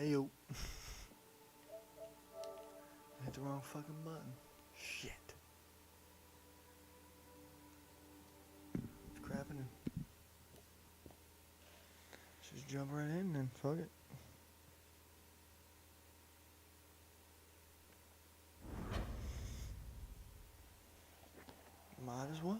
Hey yo. I hit the wrong fucking button. Shit. It's crapping. Just jump right in then. Fuck it. Might as well.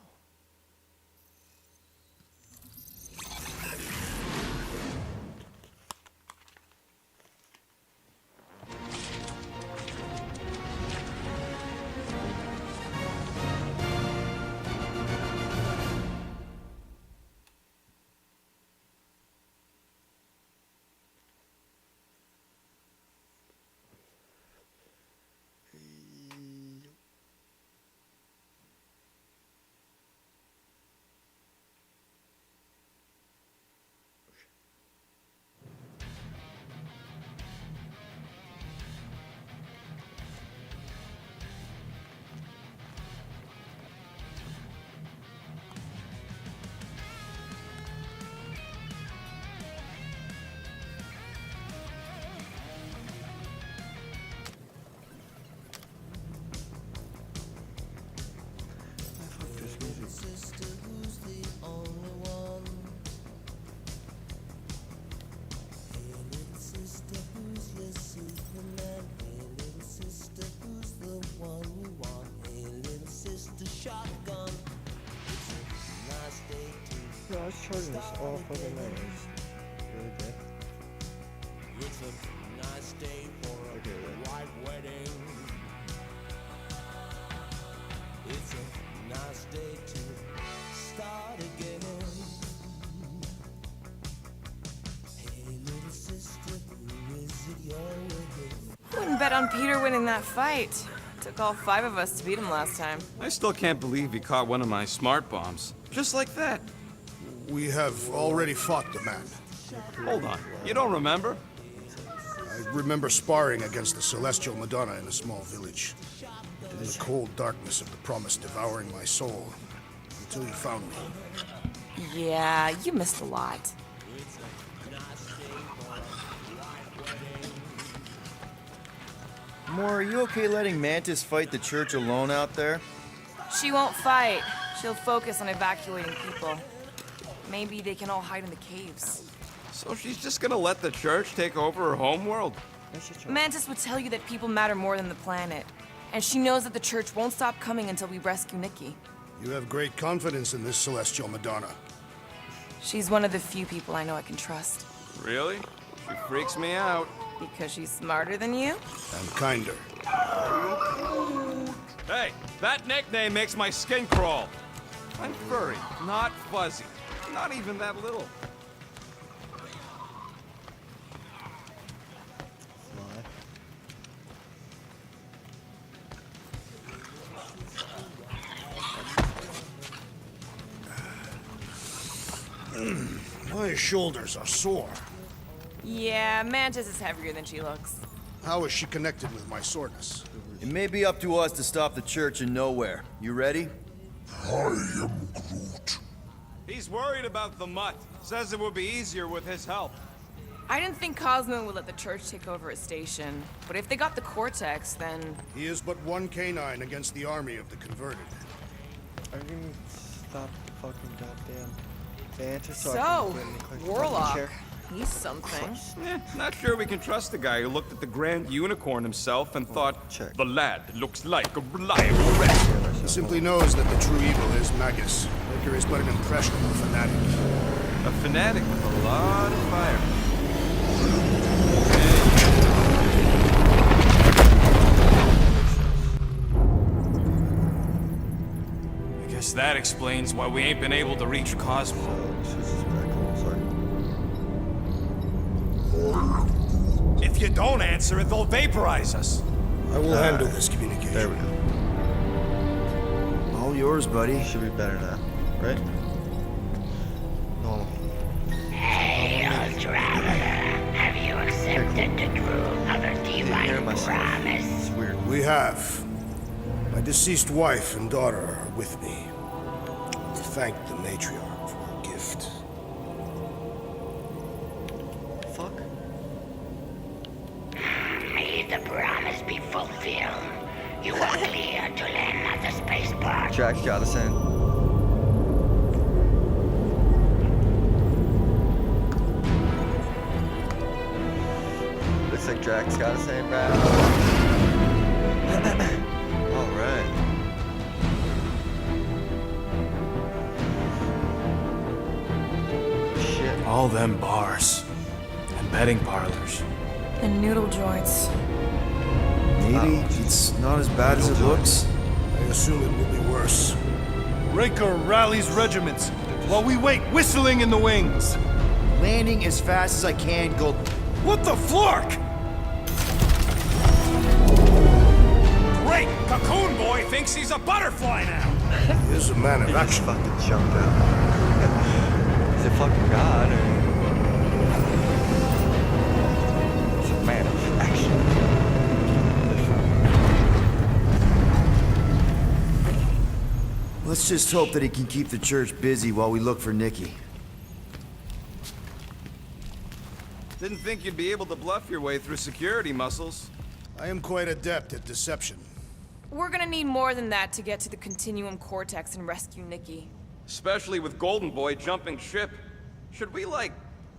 No, I was charging this all fucking night. Really bad. It's a nice day for a white wedding. It's a nice day to start again. Hey, little sister, who is it you're with? Wouldn't bet on Peter winning that fight. Took all 5 of us to beat him last time. I still can't believe he caught one of my smart bombs. Just like that. We have already fought the man. Hold on. You don't remember? I remember sparring against the Celestial Madonna in a small village. The cold darkness of the promise devouring my soul. Until you found me. Yeah, you missed a lot. Moore, are you okay letting Mantis fight the church alone out there? She won't fight. She'll focus on evacuating people. Maybe they can all hide in the caves. So she's just gonna let the church take over her homeworld? Mantis would tell you that people matter more than the planet. And she knows that the church won't stop coming until we rescue Nikki. You have great confidence in this Celestial Madonna. She's one of the few people I know I can trust. Really? She freaks me out. Because she's smarter than you? And kinder. Hey, that nickname makes my skin crawl. I'm furry, not fuzzy. Not even that little. My shoulders are sore. Yeah, Mantis is heavier than she looks. How is she connected with my soreness? It may be up to us to stop the church in nowhere. You ready? I am Groot. He's worried about the mutt. Says it would be easier with his help. I didn't think Cosmo would let the church take over a station. But if they got the Cortex, then... He is but one canine against the army of the converted. Are you gonna stop the fucking goddamn Mantis? So, Warlock. He's something. Not sure we can trust the guy who looked at the Grand Unicorn himself and thought, the lad looks like a reliable rat. He simply knows that the true evil is Magus. Baker is but an impressionable fanatic. A fanatic with a lot of fire. I guess that explains why we ain't been able to reach Cosmo. If you don't answer it, they'll vaporize us. I will handle this communication. There we go. All yours, buddy. Should be better now, right? Normal. Hail, traveler. Have you accepted the truth of a divine promise? It's weird. We have. My deceased wife and daughter are with me. To thank the matriarch for her gift. Fuck. film. You are clear to land at the spaceport. Drax got us in. Looks like Drax got us in, Brad. Alright. Shit. All them bars and betting parlors. And noodle joints. Maybe it's not as bad as it looks. I assume it will be worse. Raker rallies regiments while we wait whistling in the wings. Landing as fast as I can, Gold. What the flark? Great! Cocoon Boy thinks he's a butterfly now! Here's a man of action. Fucking jumped out. He's a fucking god, or... He's a man of action. Let's just hope that he can keep the church busy while we look for Nikki. Didn't think you'd be able to bluff your way through security muscles. I am quite adept at deception. We're gonna need more than that to get to the Continuum Cortex and rescue Nikki. Especially with Golden Boy jumping ship. Should we, like,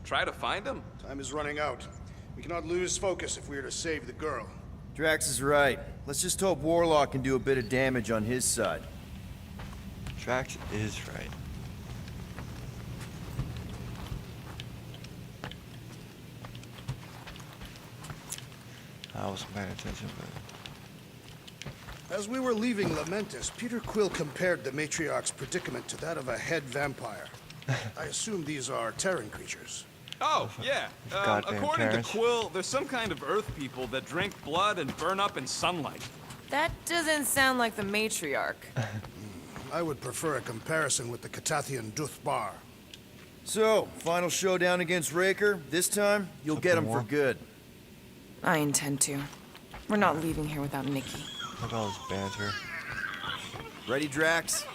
try to find him? Time is running out. We cannot lose focus if we are to save the girl. Drax is right. Let's just hope Warlock can do a bit of damage on his side. Drax is right. I wasn't paying attention, but... As we were leaving Lamentus, Peter Quill compared the Matriarch's predicament to that of a head vampire. I assume these are Terran creatures. Oh, yeah. Goddamn According parents. to Quill, there's some kind of Earth people that drink blood and burn up in sunlight. That doesn't sound like the Matriarch. I would prefer a comparison with the Catathian Duthbar. So, final showdown against Raker. This time, you'll get him for good. I intend to. We're not leaving here without Nikki. Look at all this banter. Ready, Drax?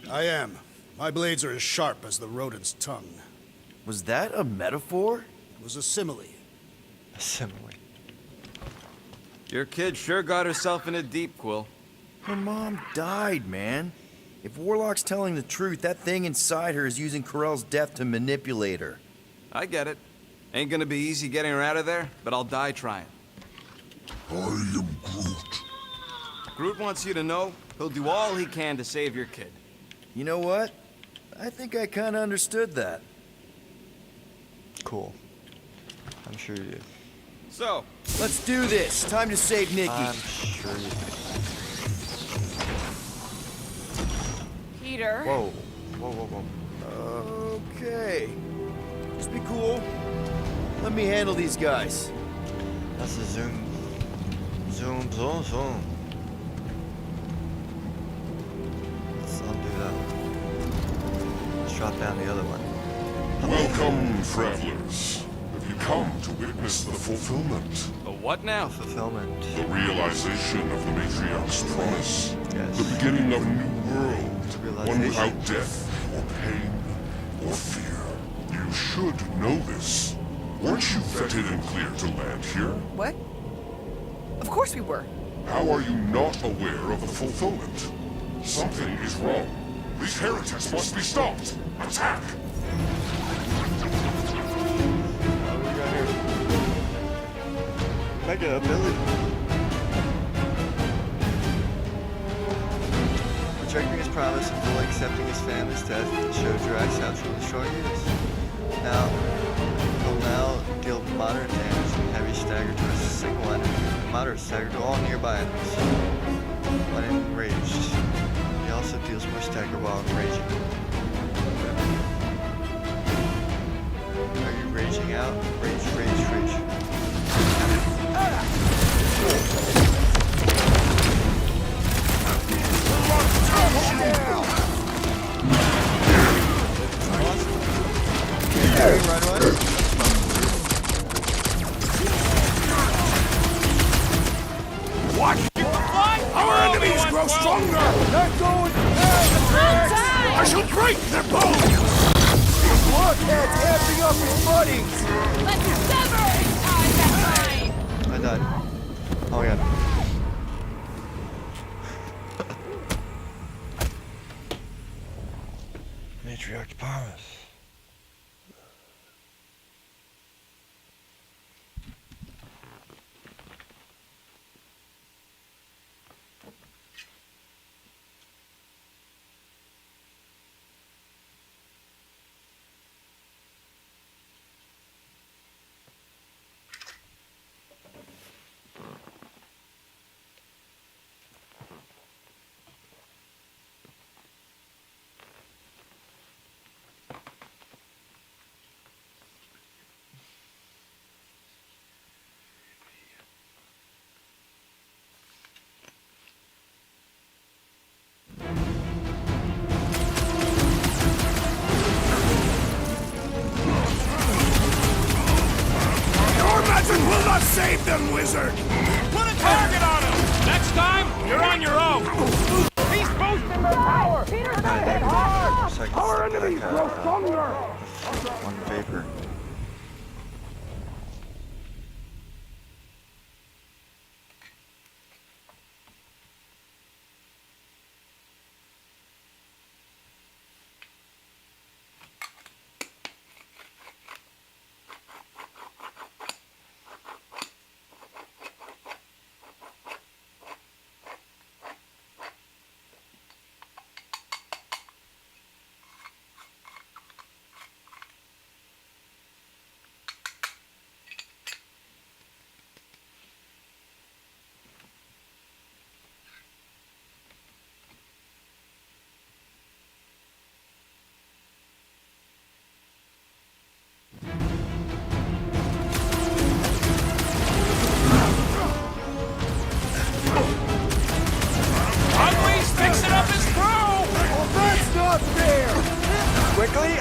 I am. My blades are as sharp as the rodent's tongue. Was that a metaphor? It was a simile. A simile. Your kid sure got herself in a deep, Quill. Her mom died, man. If Warlock's telling the truth, that thing inside her is using Corell's death to manipulate her. I get it. Ain't gonna be easy getting her out of there, but I'll die trying. I am Groot. Groot wants you to know he'll do all he can to save your kid. You know what? I think I kinda understood that. Cool. I'm sure you did. So, Let's do this. Time to save Nikki. I'm sure you did. Peter. Whoa. Whoa, whoa, whoa. Okay. Just be cool. Let me handle these guys. That's a zoom. Zoom, zoom, zoom. Let's undo that one. Let's drop down the other one. Welcome, travelers. Have you come to witness the fulfillment? a what now? Fulfillment. The realization of the Matriarch's promise? Yes. The beginning of a new world. One Realization. without death, or pain, or fear. You should know this. Weren't you vetted and cleared to land here? What? Of course we were. How are you not aware of the fulfillment? Something is wrong. These heretics must be stopped. Attack! What do we got here? Mega ability. Rejecting his promise and fully accepting his family's death to show Drax how truly strong he is. Now, he'll now deal moderate damage and heavy stagger to a single enemy, and moderate stagger to all nearby enemies when enraged. He also deals more stagger while enraging. Are you raging out? Rage, rage, rage. Right away. Watch! Our enemies grow stronger! They're going I shall break their bones! Blockhead's amping up his buddies! Let's sever his ties that I died. Oh my god. save them, wizard! Put a target on him! Next time, you're on your own! He's boosting their power! Our enemies grow stronger! One vapor. Quickly,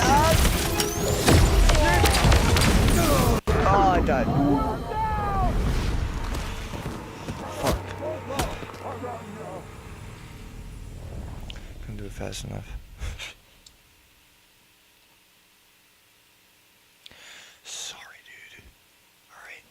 oh, I died. Fuck. Couldn't do it fast enough. Sorry, dude. Alright.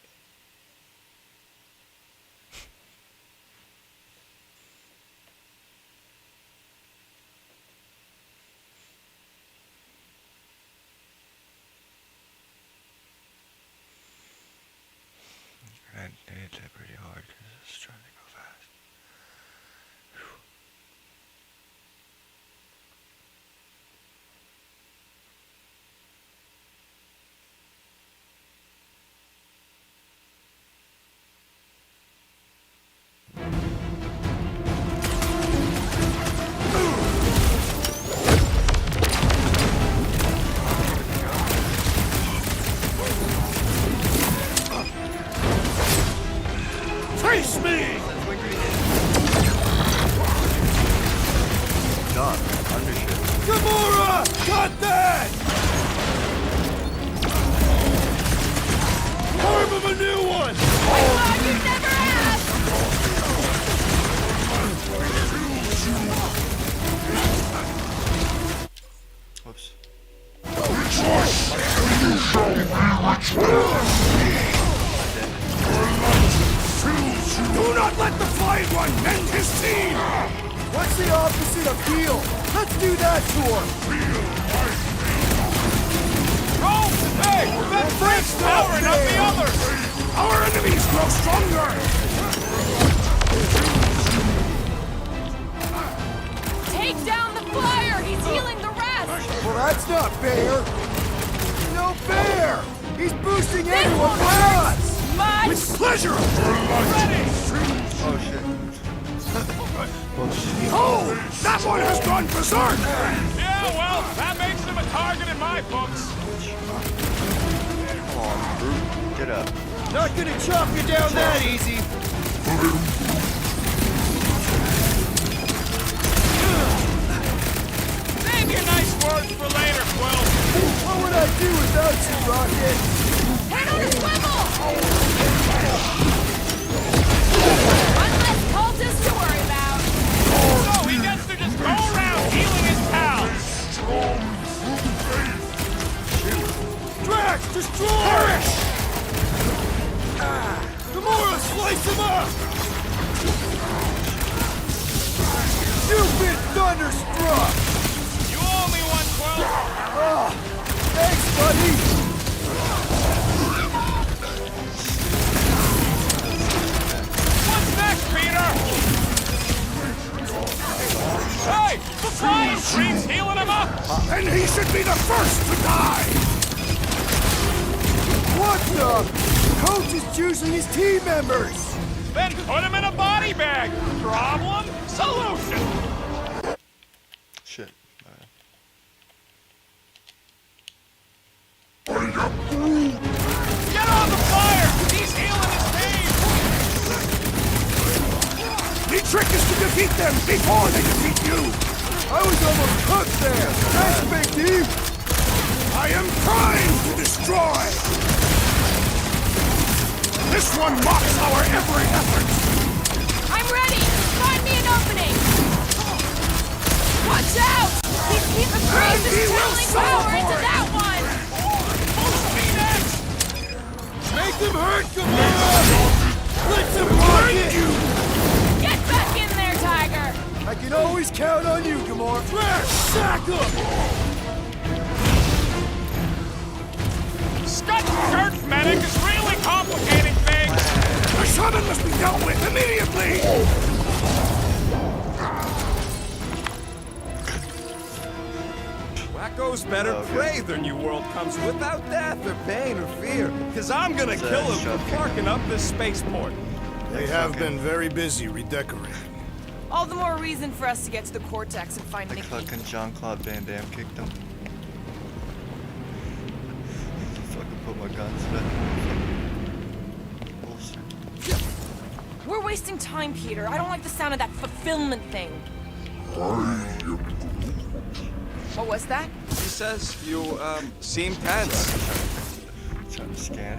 I did that pretty hard because I was trying to go fast. Whew. Face me! Done. Undershirt. Gamora! Got that! Carve him a new one! Oh, you never asked! Whoops. Rejoice, and you shall be returned. Do not let the Flying One mend his team! What's the opposite of heal? Let's do that to him. Roll! Hey! That breaks powering up the others! Our enemies grow stronger! Take down the flyer! He's healing the rest! Well, that's not fair. No fair. He's boosting everyone won't but hurt. us. Much! With pleasure! Ready! Oh shit. Oh! That one has gone berserk! Yeah, well, that makes him a target in my books. Come on, brute. Get up. Not gonna chop you down that easy. Save your nice words for later, Quill. What would I do without you, Rocket? Head on a swivel! One less cultist to worry about. So he gets to just go around healing his pals. Drax, destroy! Perish! Gamora, slice him up! Stupid thunderstruck! You owe me one, Quill. Oh, thanks, buddy. What's next, Peter? Hey, the flying treen's healing him up! And he should be the first to die! What the? Coach is choosing his team members. Then put him in a body bag! Problem? Solution! Shit. Get on the fire! He's healing his team! The trick is to defeat them before they defeat you! I was almost cooked there. Thanks, Big Team. I am trying to destroy! This one mocks our every effort! I'm ready! Find me an opening! Watch out! These keeper freeze is channeling power into that one! Full speed X! Make them hurt, Gamora! Let them hurt you! Get back in there, Tiger! I can always count on you, Gamora! Trash! Sack up! Scott Church Medic is really complicating things! The shaman must be dealt with immediately! Wacko's better prey their new world comes without death or pain or fear. Cause I'm gonna kill him for parking up this spaceport. They have been very busy redecorating. All the more reason for us to get to the Cortex and find Like Nikki. fucking Jean-Claude Van Damme kicked him. Fucking put my guns in it. Holster. We're wasting time, Peter. I don't like the sound of that fulfillment thing. What was that? He says you, seem tense. Trying to scan.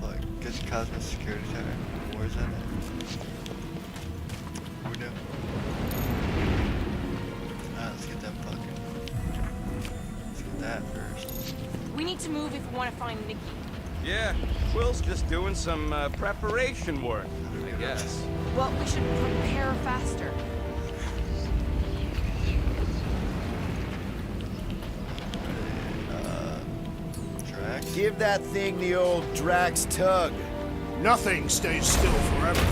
Fuck, get the Cosmos Security Center. Where's that at? Who knew? Alright, let's get that fucking... Let's get that first. We need to move if we want to find Nikki. Yeah, Will's just doing some, preparation work, I guess. Well, we should prepare faster. Drax? Give that thing the old Drax tug. Nothing stays still forever.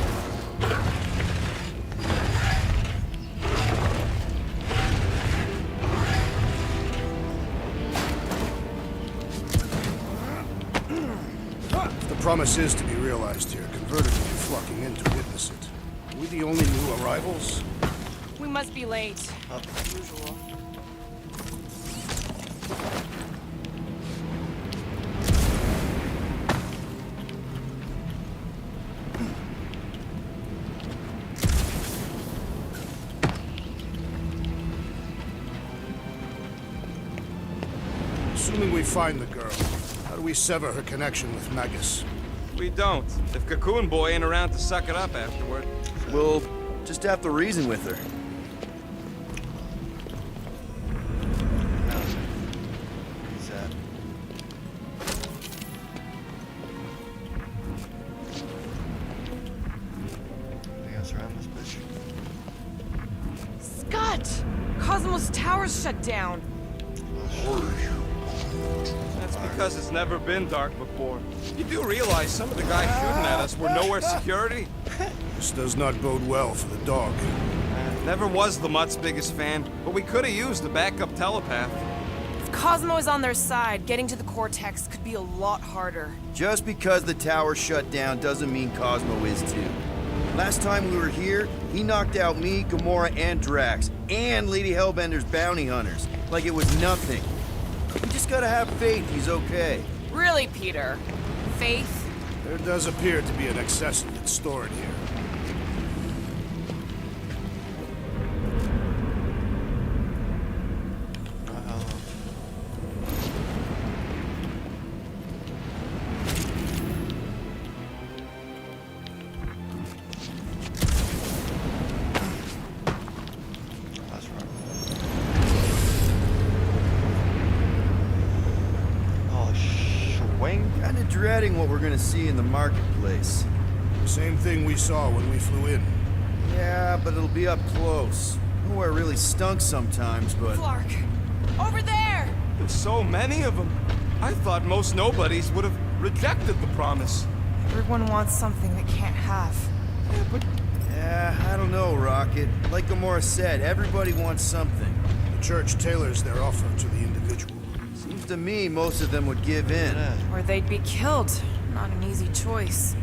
If the promise is to be realized here, converted will be flocking in to witness it. Are we the only new arrivals? We must be late. As usual. Assuming we find the girl, how do we sever her connection with Magus? We don't. If Cocoon Boy ain't around to suck it up afterward. We'll just have to reason with her. Who's that? Anything else around this bitch? Scott! Cosmos Tower's shut down. That's because it's never been dark before. You do realize some of the guys shooting at us were nowhere security? This does not bode well for the dog. Never was the Mutt's biggest fan, but we could have used a backup telepath. If Cosmo is on their side, getting to the Cortex could be a lot harder. Just because the tower shut down doesn't mean Cosmo is too. Last time we were here, he knocked out me, Gamora, and Drax, and Lady Hellbender's bounty hunters, like it was nothing. We just gotta have faith he's okay. Really, Peter? Faith? There does appear to be an accessory stored here. That's right. Oh, swing? Kinda dreading what we're gonna see in the marketplace. Same thing we saw when we flew in. Yeah, but it'll be up close. Nowhere really stunk sometimes, but... Clark! Over there! There's so many of them. I thought most nobodies would have rejected the promise. Everyone wants something they can't have. Yeah, but Yeah, I don't know, Rocket. Like Gamora said, everybody wants something. The church tailors their offer to the individual. Seems to me most of them would give in. Or they'd be killed. Not an easy choice.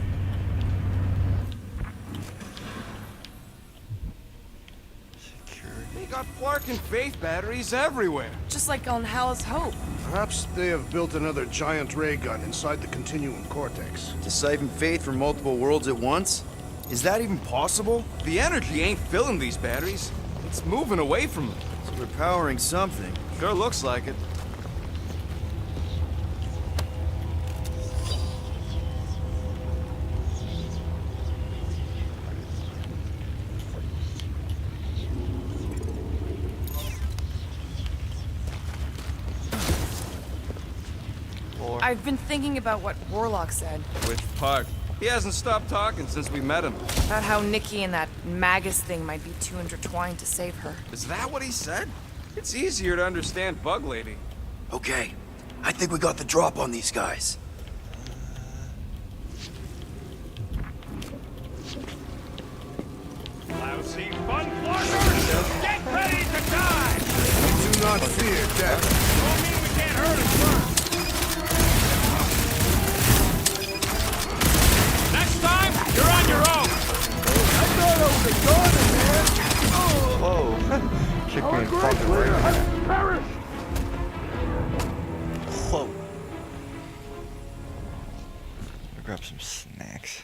they got Clark and Faith batteries everywhere. Just like on Hala's Hope. Perhaps they have built another giant ray gun inside the Continuum Cortex. To siphon faith from multiple worlds at once? Is that even possible? The energy ain't filling these batteries. It's moving away from them. So we're powering something. Sure looks like it. more. I've been thinking about what Warlock said. Which part? He hasn't stopped talking since we met him. About how Nikki and that Magus thing might be too intertwined to save her. Is that what he said? It's easier to understand Bug Lady. Okay, I think we got the drop on these guys. Lousy fun flushers! Get ready to die! Do not fear death. Don't mean we can't hurt us first. Next time, you're on your own. Whoa. Kick me in fucking right. Whoa. I'll grab some snacks.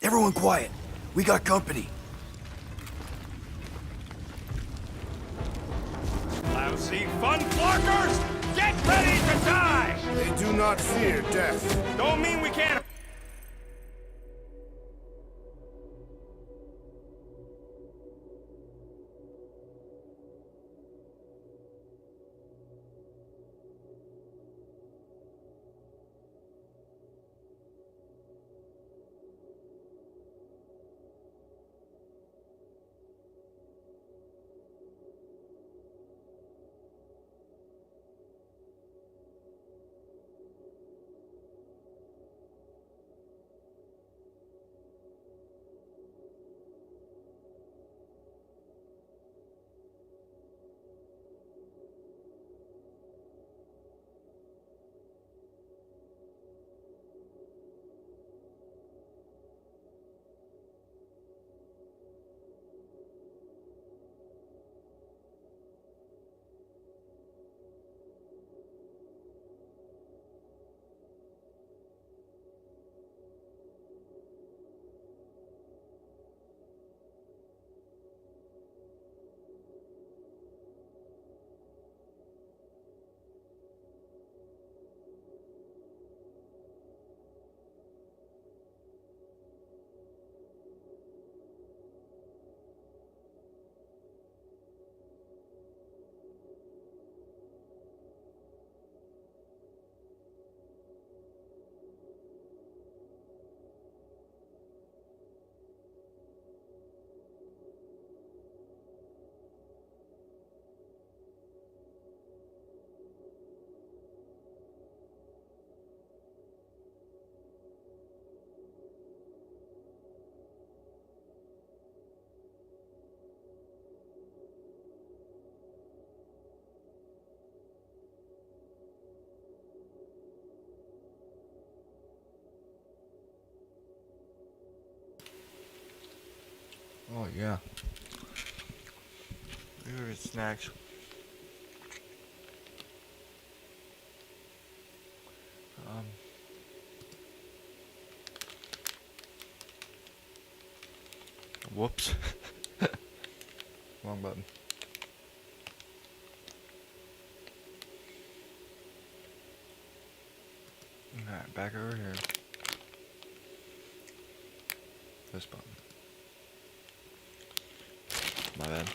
Everyone quiet. We got company. Lousy fun fluckers! Get ready to die! They do not fear death. Don't mean we can't. Oh yeah. We go get snacks. Whoops. Wrong button. Alright, back over here. This button. My bad.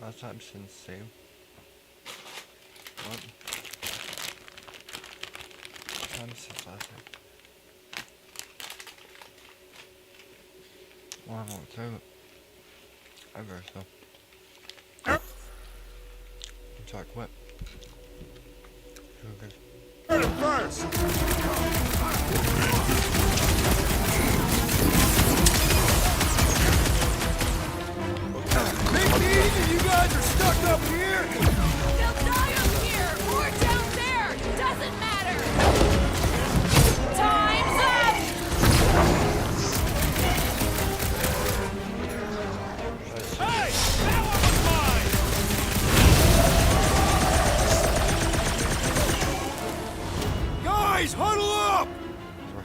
Last time since save. What? Time since last time. Well, I won't save it. I guess so. It's like what? First!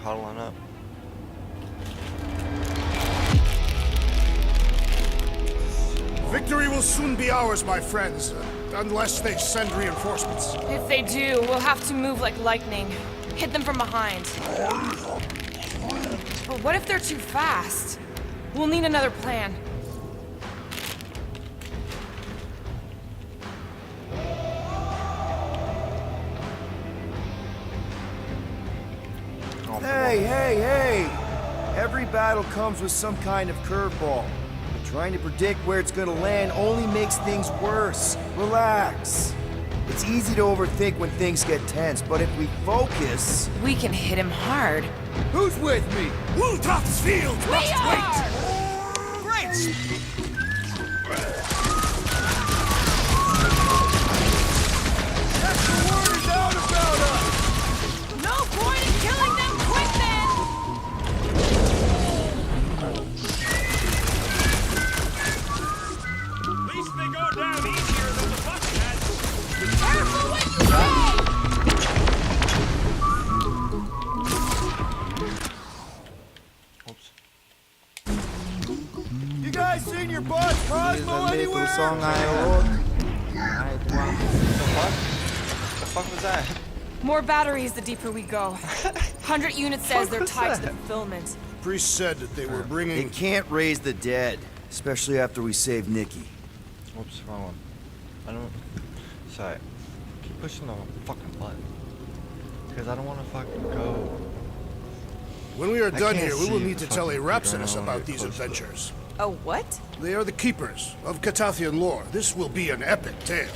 cuddling up. Victory will soon be ours, my friends, unless they send reinforcements. If they do, we'll have to move like lightning. Hit them from behind. But what if they're too fast? We'll need another plan. Hey! Every battle comes with some kind of curveball. But trying to predict where it's gonna land only makes things worse. Relax. It's easy to overthink when things get tense, but if we focus... We can hit him hard. Who's with me? Woltoft's field We must are! wait! Great! That's the word is out about us! No point in killing them quick then! At least they go down easier than the buckheads. Careful what you say! Oops. You guys seen your boss Cosmo anywhere? Song What the fuck was that? More batteries the deeper we go. 100 units says they're tied to the fulfillment. Priest said that they were They bringing... can't raise the dead, especially after we save Nikki. Whoops, wrong one. I don't... Sorry. Keep pushing the fucking button. Because I don't want to fucking go... When we are done can't here, we will see need the to tell fucking Arapsidus computer. I about don't these wanna get close to it. adventures. Oh, what? They are the keepers of Catathian lore. This will be an epic tale.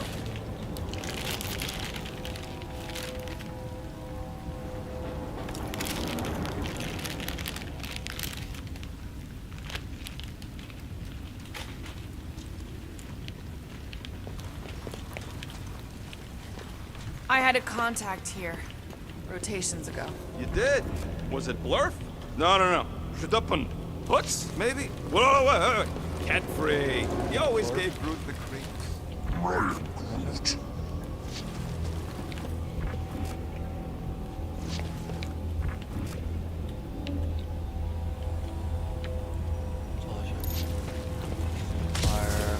I had a contact here. Rotations ago. You did? Was it Blurf? No. Shadapan. Hooks, maybe? Whoa. Cat free. He always gave Groot the creeps. Fire,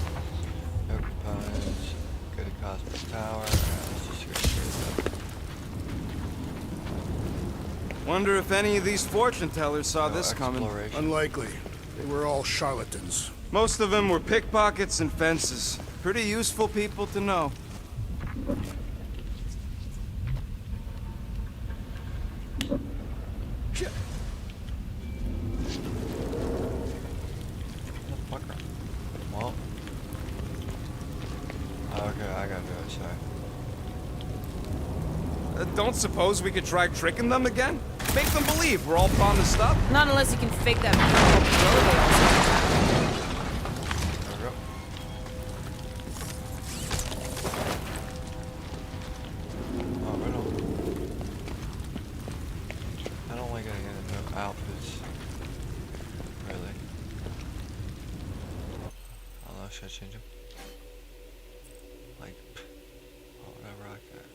no components, go to Cosmic Tower, let's just go straight up. Wonder if any of these fortune tellers saw No this coming. exploration. Unlikely. They were all charlatans. Most of them were pickpockets and fences. Pretty useful people to know. Fucker. Well. Okay, I gotta do it, sorry. Don't suppose we could try tricking them again? Make them believe we're all fond of stuff? Not unless you can fake that There we go. Oh, riddle. I don't like getting into outfits. Really. I don't know, should I change them? Like, oh, whatever, I got.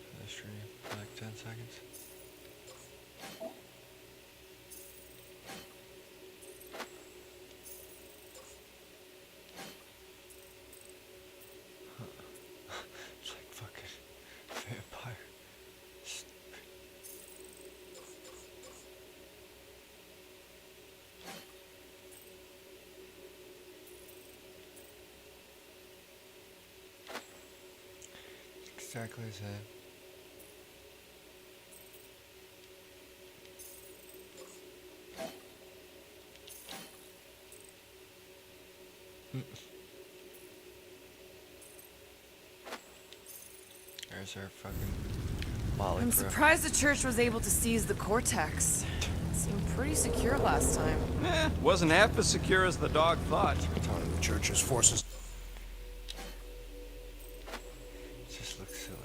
For the stream, for like 10 seconds. It's like fucking vampire. Stupid. Exactly the same. There's our fucking Molly I'm crew. surprised the church was able to seize the Cortex. It seemed pretty secure last time. Wasn't half as secure as the dog thought. The church's forces. It just looks silly.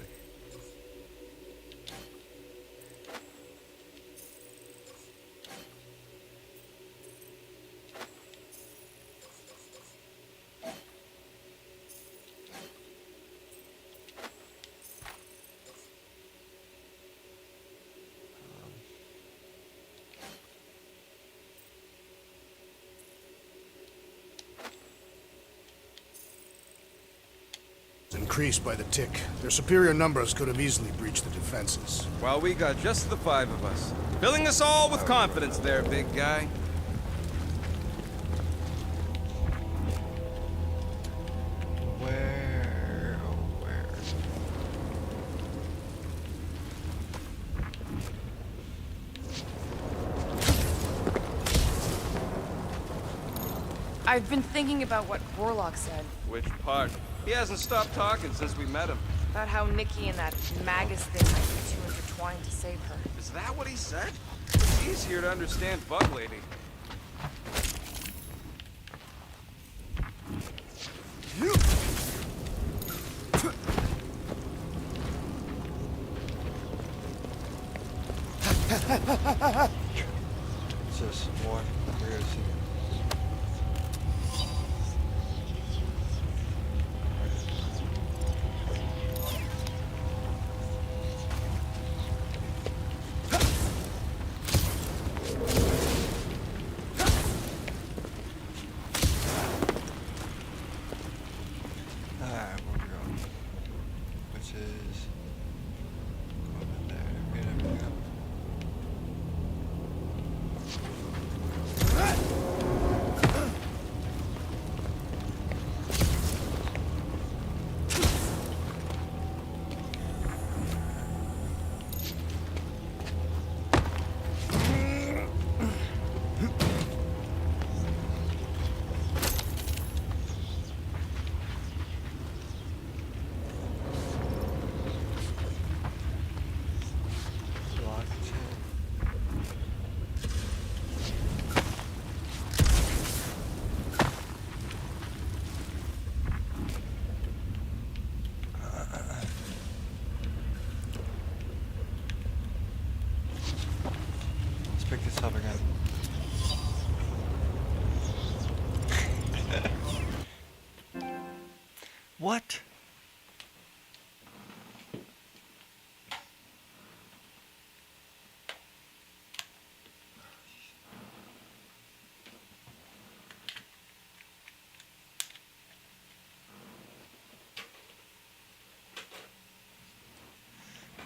increased by the tick. Their superior numbers could have easily breached the defenses. While we got just the 5 of us. Filling us all with confidence there, big guy. Where? Oh, where? I've been thinking about what Warlock said. Which part? He hasn't stopped talking since we met him. About how Nikki and that Magus thing might be too intertwined to save her. Is that what he said? It's easier to understand Bug Lady. It's just more. We're gonna see. Alright, where we going? Which is going in there. Get everything up. Let's pick this up again. What?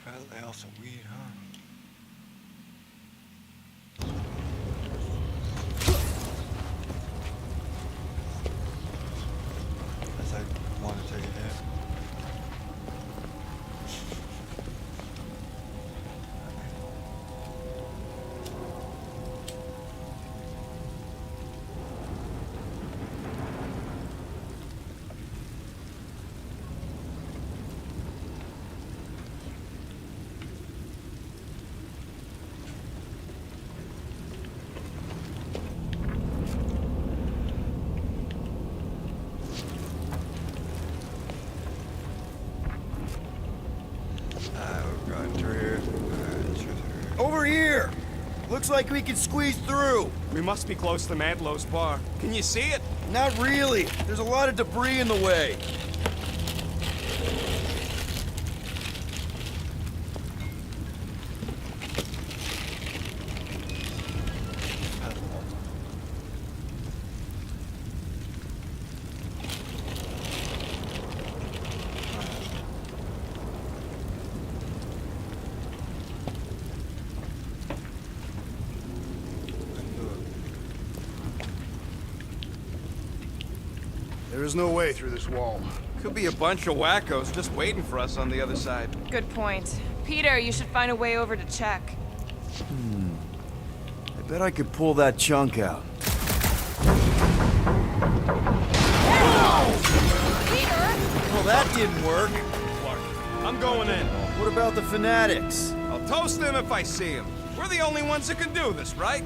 Well, they also weed, huh? As I want to take a hit. We're going through here. Over here! Looks like we can squeeze through. We must be close to Mantlow's bar. Can you see it? Not really. There's a lot of debris in the way. There is no way through this wall. Could be a bunch of wackos just waiting for us on the other side. Good point. Peter, you should find a way over to check. I bet I could pull that chunk out. Peter! Well, that didn't work. Clark, I'm going in. What about the fanatics? I'll toast them if I see them. We're the only ones that can do this, right?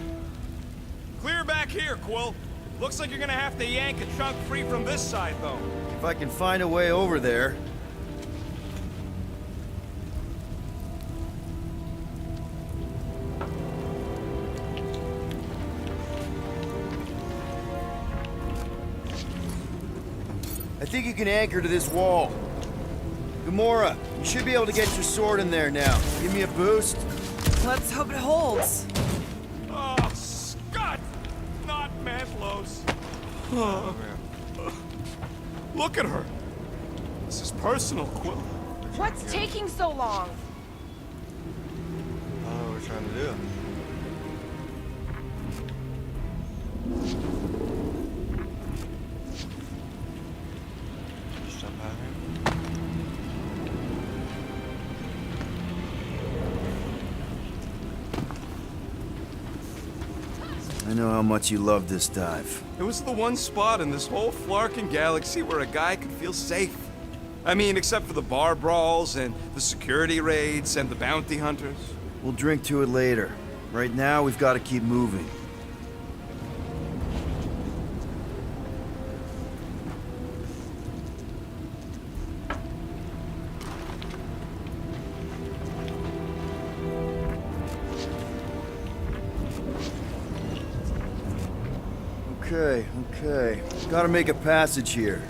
Clear back here, Quill. Looks like you're gonna have to yank a chunk free from this side, though. If I can find a way over there. I think you can anchor to this wall. Gamora, you should be able to get your sword in there now. Give me a boost. Let's hope it holds. Oh, Scott! Not Mantlow's. Look at her. It's his personal quilt. What's taking so long? I don't know what we're trying to do. Just jump out here. I know how much you love this dive. It was the one spot in this whole Flarkin galaxy where a guy could feel safe. I mean, except for the bar brawls and the security raids and the bounty hunters. We'll drink to it later. Right now, we've got to keep moving. Okay. Gotta make a passage here.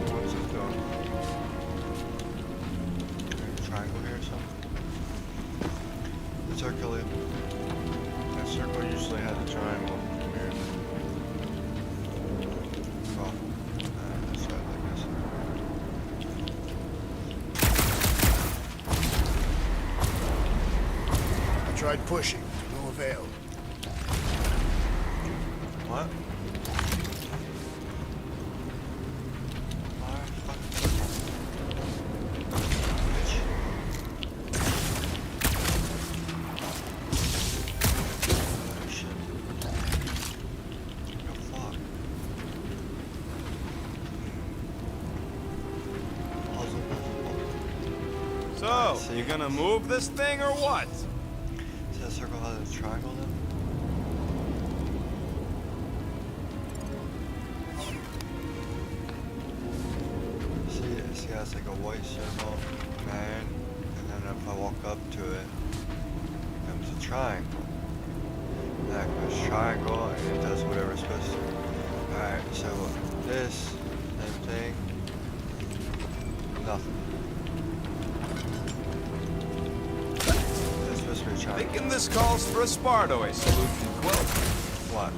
What's this doing? Maybe a triangle here or something? The circle. That circle usually has a triangle. Weird. Oh. That's right, like this. I tried pushing, to no avail. What? Alright, fuck. Bitch. Oh, shit. What the fuck? Puzzle. So, you gonna move this thing or what? Does that circle have a triangle then? See, that's like a white circle, man, and then if I walk up to it, it becomes a triangle. And that goes triangle, and it does whatever it's supposed to. Alright, so this, same thing, nothing. That's supposed to be a triangle. Thinking this calls for a Spartoid solution. Well, What?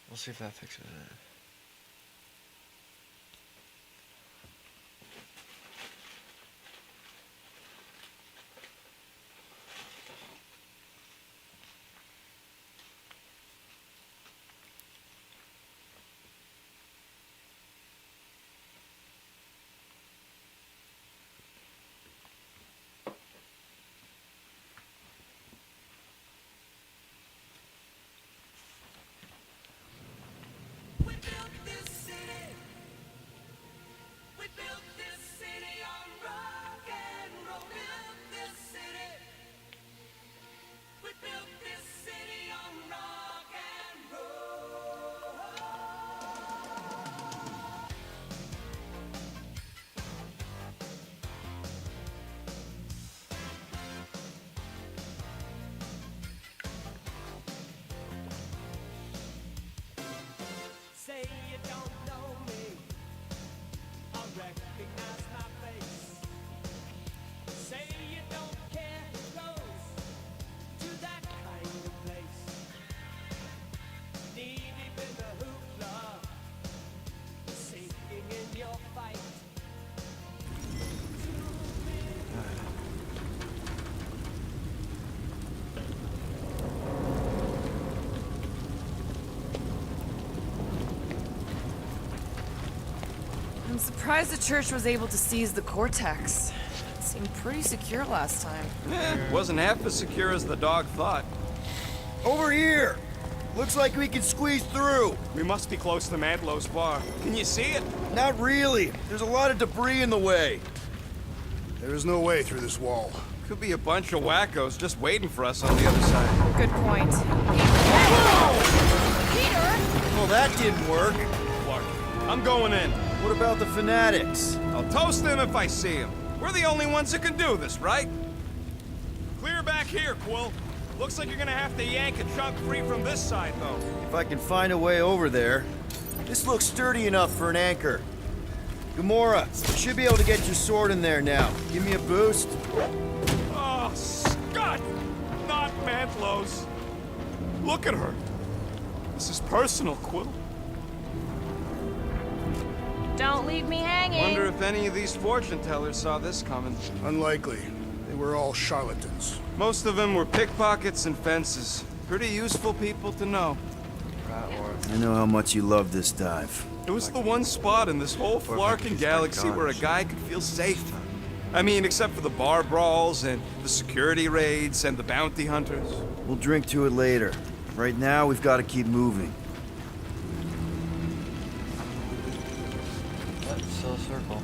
We'll see if that fixes it. Say you don't know me, I recognize my face. Say you don't care who goes to that kind of place. Knee deep in the hoopla, sinking in your fight. I'm surprised the church was able to seize the Cortex. It seemed pretty secure last time. Wasn't half as secure as the dog thought. Over here! Looks like we can squeeze through. We must be close to Madlow's bar. Can you see it? Not really. There's a lot of debris in the way. There is no way through this wall. Could be a bunch of wackos just waiting for us on the other side. Good point. Peter! Well, that didn't work. Clark, I'm going in. What about the fanatics? I'll toast them if I see them. We're the only ones that can do this, right? Clear back here, Quill. Looks like you're gonna have to yank a chunk free from this side, though. If I can find a way over there. This looks sturdy enough for an anchor. Gamora, you should be able to get your sword in there now. Give me a boost. Oh, Scott! Not Mantlos. Look at her. This is personal, Quill. Don't leave me hanging. Wonder if any of these fortune tellers saw this coming. Unlikely. They were all charlatans. Most of them were pickpockets and fences. Pretty useful people to know. I know how much you love this dive. It was the one spot in this whole Flarkin galaxy where a guy could feel safe. I mean, except for the bar brawls and the security raids and the bounty hunters. We'll drink to it later. Right now, we've got to keep moving. Still a circle.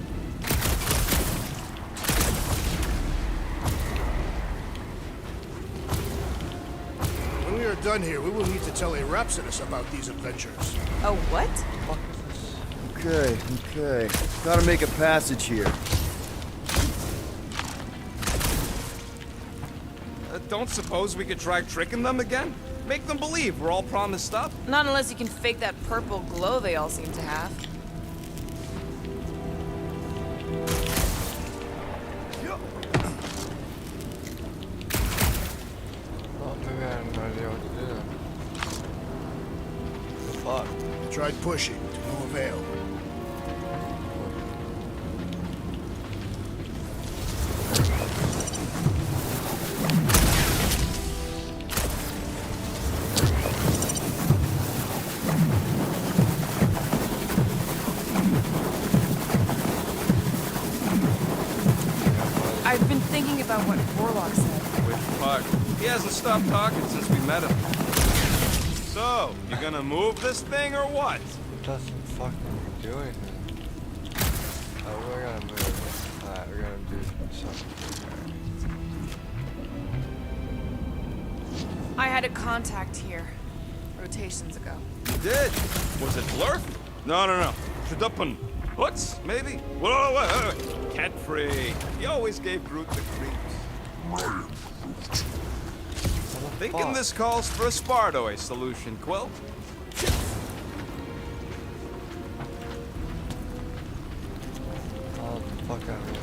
When we are done here, we will need to tell a Rhapsodus about these adventures. Oh, what? Okay. Gotta make a passage here. Don't suppose we could try tricking them again? Make them believe we're all promised up? Not unless you can fake that purple glow they all seem to have. Oh, maybe I have no idea what to do. The fuck? Tried pushing, to no avail. I've been thinking about what Warlock said. Which part? He hasn't stopped talking since we met him. So, you gonna move this thing or what? It doesn't fucking do anything. Oh, we're gonna move it. Alright, we're gonna do something. I had a contact here, rotations ago. You did? Was it Blurf? No. Shadupun. Hoots, maybe? Whoa. Cat free. He always gave Groot the creeps. Thinking this calls for a Spardoy solution, Quill. Oh, the fuck out of this.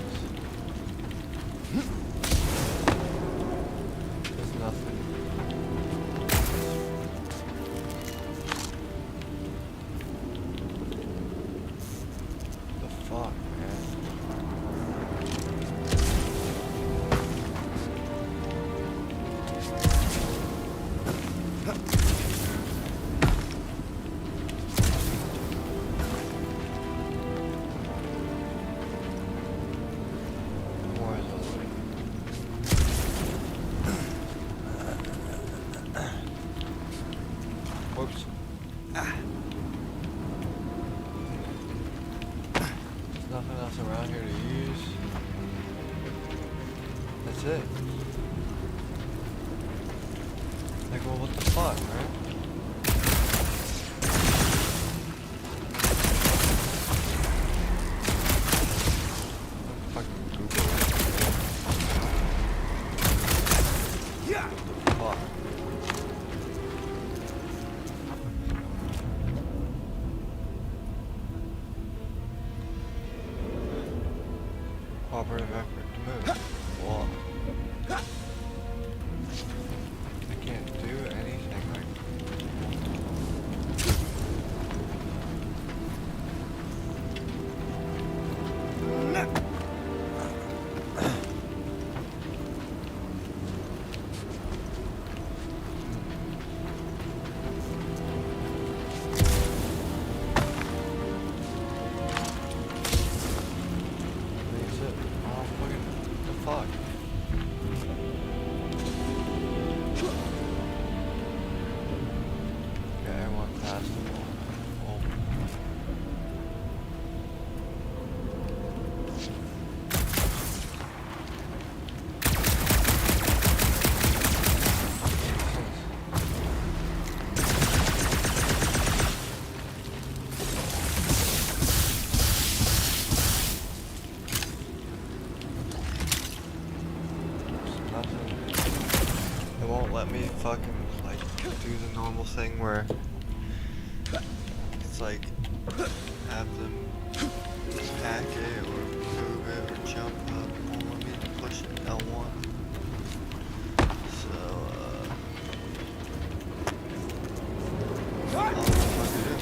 There's nothing. The fuck, man? More is this way. Whoops. There's nothing else around here to use. That's it. Like, well, what the fuck, right? Fucking Google it. Yeah. Fuck. Cooperative effort to move. Wall. I can't do anything like That's it. Oh, fucking, the fuck? Okay, I went past the wall. Oh. won't let me fucking like do the normal thing where it's like have them hack it or move it or jump up. It won't let me push it L1. So I'll fucking do.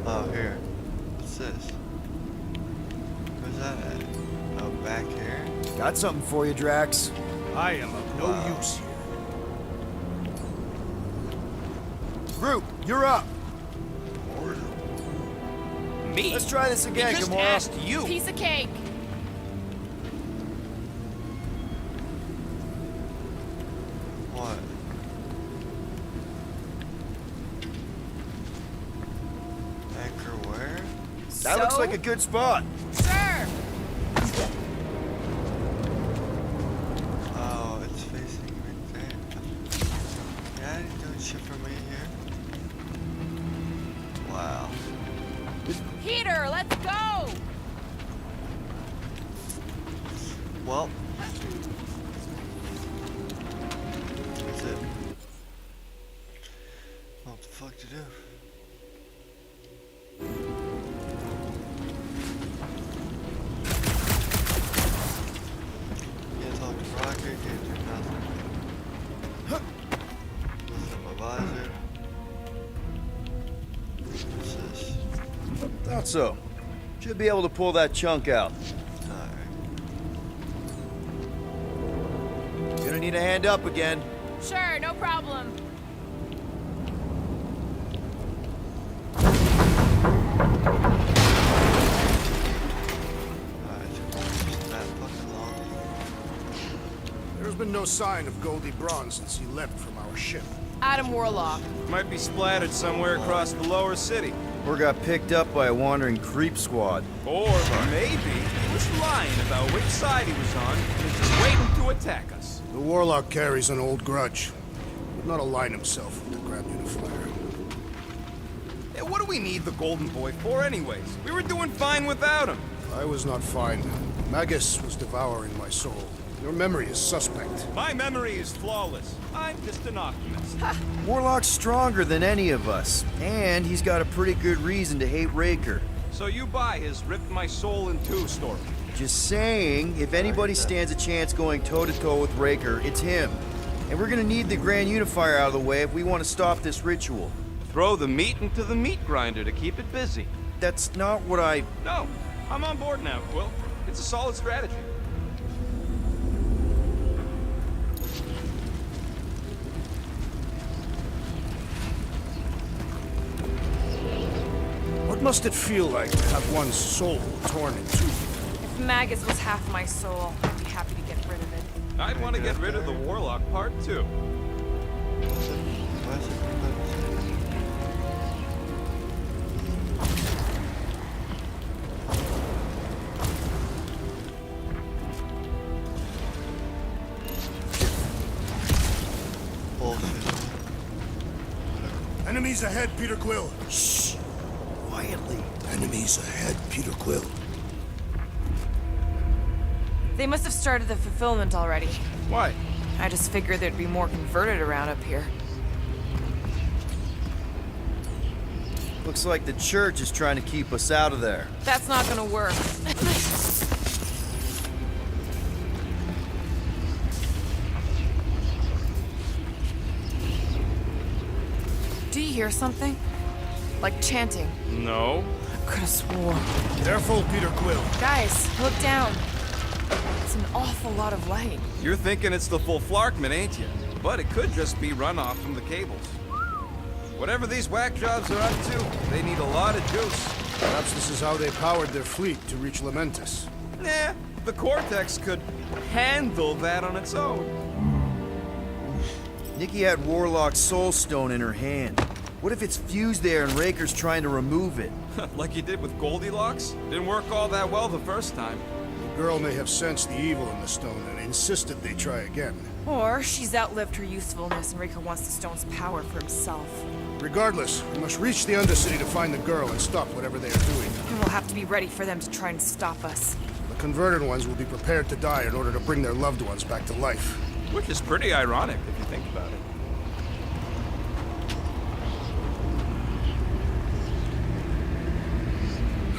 Oh, here. What's this? Where's that at? Oh, back here? Got something for you, Drax. I am of no use here. Group, you're up. Me? Let's try this again, He just Gamora. asked you. Piece of cake. What? Anchor where? That looks like a good spot. Sure. Oh, it's facing right there. Yeah, he's doing shit for me here. Wow. Peter, let's go. Well. That's it. What the fuck to do? Can't talk to Rocket, can't do nothing. Nothing my visor. What's this? Thought so. Should be able to pull that chunk out. Alright. Gonna need a hand up again. Sure, no problem. Alright, just that fucking long. There's been no sign of Goldie Braun since he left from our ship. Adam Warlock. Might be splattered somewhere across the lower city. Or got picked up by a wandering creep squad. Or maybe he was lying about which side he was on and is just waiting to attack us. The Warlock carries an old grudge. Would not align himself with the Grand Unifier. Hey, what do we need the Golden Boy for anyways? We were doing fine without him. I was not fine. Magus was devouring my soul. Your memory is suspect. My memory is flawless. I'm just an optimist. Warlock's stronger than any of us, and he's got a pretty good reason to hate Raker. So you buy his ripped my soul in two story. Just saying, if anybody stands a chance going toe-to-toe with Raker, it's him. And we're gonna need the Grand Unifier out of the way if we want to stop this ritual. Throw the meat into the meat grinder to keep it busy. That's not what I... No, I'm on board now, Quill. It's a solid strategy. What must it feel like to have one's soul torn in two? If Magus was half my soul, I'd be happy to get rid of it. I'd want to get rid of the Warlock part, too. Why is it bullshit? Enemies ahead, Peter Quill. Shh! Quietly. Enemies ahead, Peter Quill. They must have started the fulfillment already. Why? I just figured there'd be more converted around up here. Looks like the church is trying to keep us out of there. That's not gonna work. Do you hear something? Like chanting. No. I could have swore. Careful, Peter Quill. Guys, look down. It's an awful lot of light. You're thinking it's the full Flarkman, ain't you? But it could just be runoff from the cables. Whatever these whack jobs are up to, they need a lot of juice. Perhaps this is how they powered their fleet to reach Lamentus. Nah, the Cortex could handle that on its own. Nikki had Warlock's soul stone in her hand. What if it's fused there and Raker's trying to remove it? Like you did with Goldilocks? Didn't work all that well the first time. girl may have sensed the evil in the stone and insisted they try again. Or she's outlived her usefulness and Rico wants the stone's power for himself. Regardless, we must reach the Undercity to find the girl and stop whatever they are doing. And we'll have to be ready for them to try and stop us. The converted ones will be prepared to die in order to bring their loved ones back to life. Which is pretty ironic if you think about it.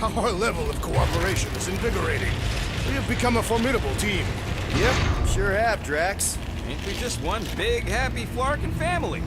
Our level of cooperation is invigorating. We have become a formidable team. Yep, sure have, Drax. Ain't we just one big, happy Flarkin family?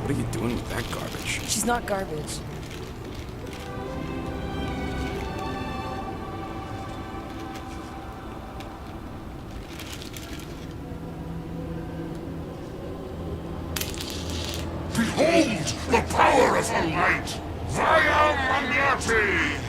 What are you doing with that garbage? She's not garbage. Behold the power of the light! Via Magnati!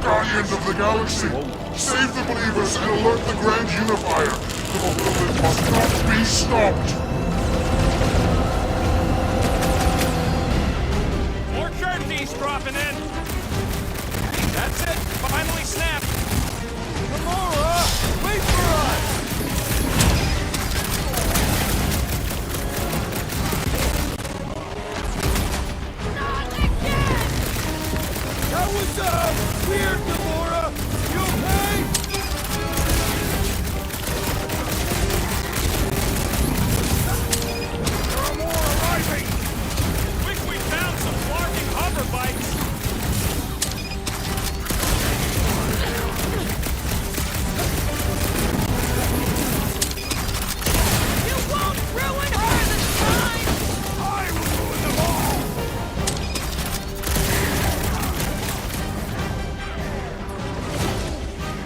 Guardians of the Galaxy! Save the believers and alert the Grand Unifier! The movement must not be stopped! More Sharpies dropping in. That's it. Finally snapped. Gamora, wait for us! That was, weird, Gamora! You okay? There are more arriving! Wish we found some flarking hover bikes! You won't ruin her this time! I will ruin them all!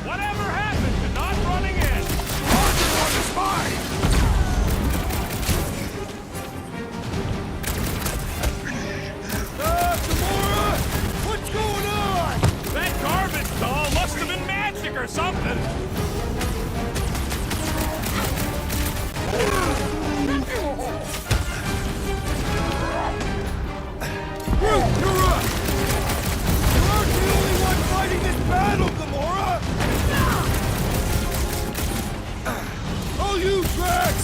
Whatever happened to not running in? Target one is mine! Gamora! What's going on? That garbage doll must have been magic or something! Groot, you're up! You aren't the only one fighting this battle, Gamora! Oh, you, Drax!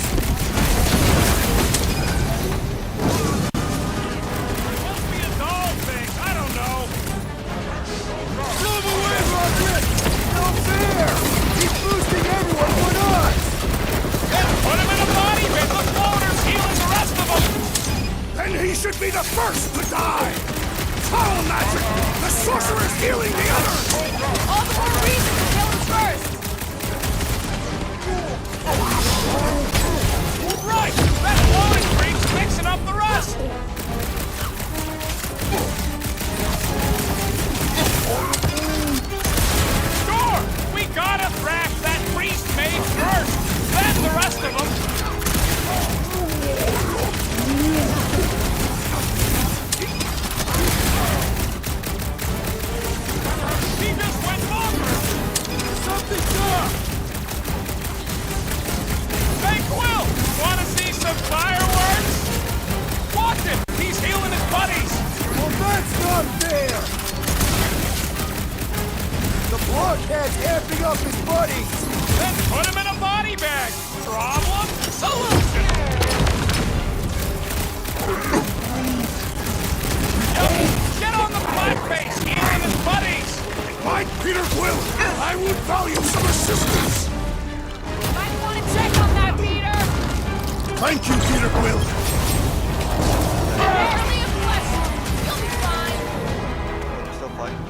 Must be a doll thing, I don't know. Move away, Rocket! No fair! He's boosting everyone but us! Put him in a body pit! The floater's healing the rest of them! Then he should be the first to die! Foul magic! The sorcerer's healing the others! All the more reason to kill him first! Right! That floating freak's mixing up the rest! Sure! We gotta thrash that priest mage first! Then the rest of them! He just went bonkers! Something's up! Hey, Quill! Wanna see some fireworks? Watch it! He's healing his buddies! Well, that's not fair! The blockhead's amping up his buddies! Then put him in a body bag! Problem? Solution! Get on the blackface! Healing his buddies! My Peter Quill, I would value some assistance! Might want to check on that, Peter! Thank you, Peter Quill! Barely a question. You'll be fine. Still fighting.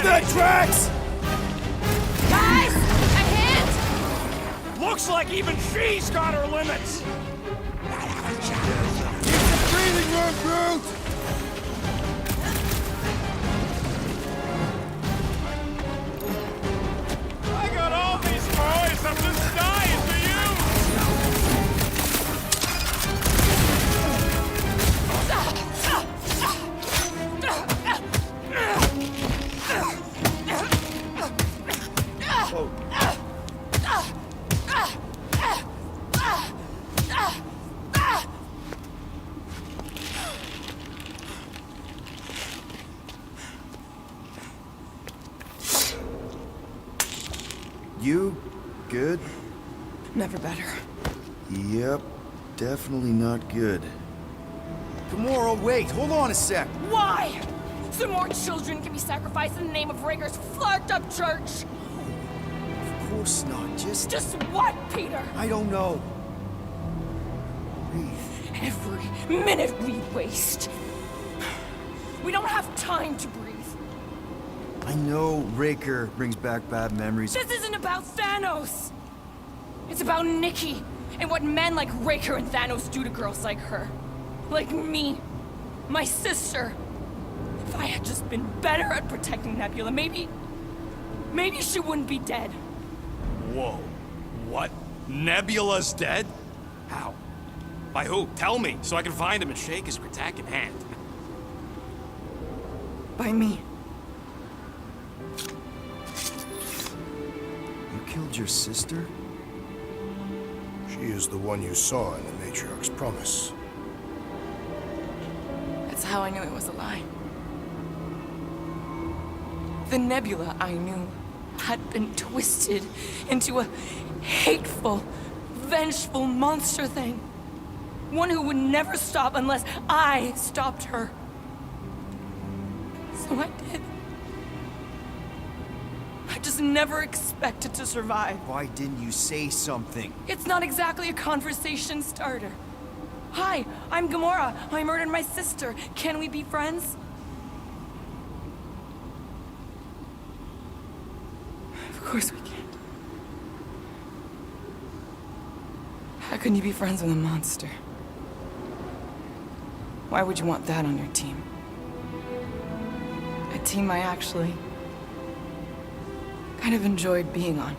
that, Drax! Guys! A hint! Looks like even she's got her limits! Keep the breathing room, Groot! I got all these toys, I'm just dying for you! You good? Never better. Yep, definitely not good. Gamora, wait, hold on a sec. Why? So more children can be sacrificed in the name of Raker's flarked up church? Of course not, Just what, Peter? I don't know. Breathe. Every minute we waste. We don't have time to breathe. I know Raker brings back bad memories. This isn't about Thanos. It's about Nikki and what men like Raker and Thanos do to girls like her. Like me. My sister. If I had just been better at protecting Nebula, maybe she wouldn't be dead. Whoa. What? Nebula's dead? How? By who? Tell me, so I can find him and shake his Kratak in hand. By me. You killed your sister? She is the one you saw in the Matriarch's promise. That's how I knew it was a lie. The Nebula I knew had been twisted into a hateful, vengeful monster thing. One who would never stop unless I stopped her. So I did. I just never expected to survive. Why didn't you say something? It's not exactly a conversation starter. Hi, I'm Gamora. I murdered my sister. Can we be friends? Of course we can't. How can you be friends with a monster? Why would you want that on your team? A team I actually kind of enjoyed being on.